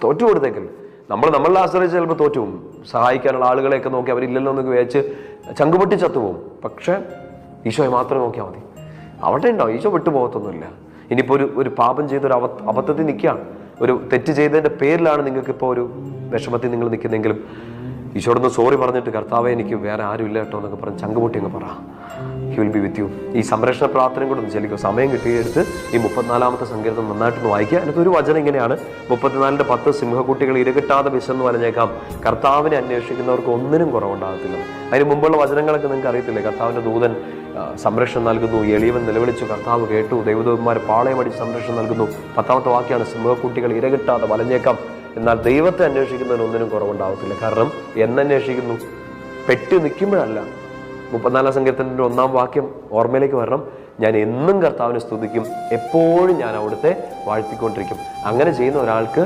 തോറ്റു കൊടുത്തേക്കൽ. നമ്മളെ ആശ്രയിച്ച് ചിലപ്പോൾ തോറ്റു പോകും. സഹായിക്കാനുള്ള ആളുകളെയൊക്കെ നോക്കി അവരില്ലല്ലോ എന്നൊക്കെ വിചാരിച്ച് ചങ്കുപൊട്ടി ചത്തുപോകും. പക്ഷെ ഈശോയെ മാത്രം നോക്കിയാൽ മതി, അവിടെ ഉണ്ടാവും. ഈശോ വിട്ടുപോകത്തൊന്നുമില്ല. ഇനിയിപ്പോൾ ഒരു പാപം ചെയ്തൊരു അബദ്ധത്തിൽ നിൽക്കുകയാണ്, ഒരു തെറ്റ് ചെയ്തതിൻ്റെ പേരിലാണ് നിങ്ങൾക്കിപ്പോൾ ഒരു വിഷമത്തിൽ നിങ്ങൾ നിൽക്കുന്നെങ്കിലും ഈശോടൊന്ന് സോറി പറഞ്ഞിട്ട് കർത്താവെ എനിക്ക് വേറെ ആരും ഇല്ല കേട്ടോ എന്നൊക്കെ പറഞ്ഞ് ചങ്കുപൊട്ടി അങ്ങ് പറ. He will be with you. ഈ സംരക്ഷണ പ്രാർത്ഥനയും കൂടെ ഒന്ന് ചെല്ലിക്കോ. സമയം കിട്ടിയെടുത്ത് ഈ 34-ാമത്തെ സങ്കീർത്തനം നന്നായിട്ടൊന്ന് വായിക്കുക. അതിനകത്തൊരു വചനം ഇങ്ങനെയാണ്, 34:10 സിംഹക്കുട്ടികൾ ഇരകിട്ടാതെ വിശന്ന് വലഞ്ഞേക്കാം, കർത്താവിനെ അന്വേഷിക്കുന്നവർക്ക് ഒന്നിനും കുറവുണ്ടാകത്തില്ല. അതിന് മുമ്പുള്ള വചനങ്ങളൊക്കെ നിങ്ങൾക്ക് അറിയത്തില്ലേ? കർത്താവിൻ്റെ ദൂതൻ സംരക്ഷണം നൽകുന്നു, എളിയവൻ നിലവിളിച്ചു കർത്താവ് കേട്ടു, ദൈവദൂതന്മാർ പാളയമടിച്ച് സംരക്ഷണം നൽകുന്നു. 10-ാമത്തെ വാക്യാണ്, സിംഹക്കുട്ടികൾ ഇരകിട്ടാതെ വലഞ്ഞേക്കാം, എന്നാൽ ദൈവത്തെ അന്വേഷിക്കുന്നതിന് ഒന്നിനും കുറവുണ്ടാവത്തില്ല. കാരണം എന്നന്വേഷിക്കുന്നു, പെട്ട് നിൽക്കുമ്പോഴല്ല. 34-ാം സങ്കീർത്തനത്തിൻ്റെ 1-ാം വാക്യം ഓർമ്മയിലേക്ക് വരണം. ഞാൻ എന്നും കർത്താവിനെ സ്തുതിക്കും, എപ്പോഴും ഞാൻ അവിടുത്തെ വാഴ്ത്തിക്കൊണ്ടിരിക്കും. അങ്ങനെ ചെയ്യുന്ന ഒരാൾക്ക്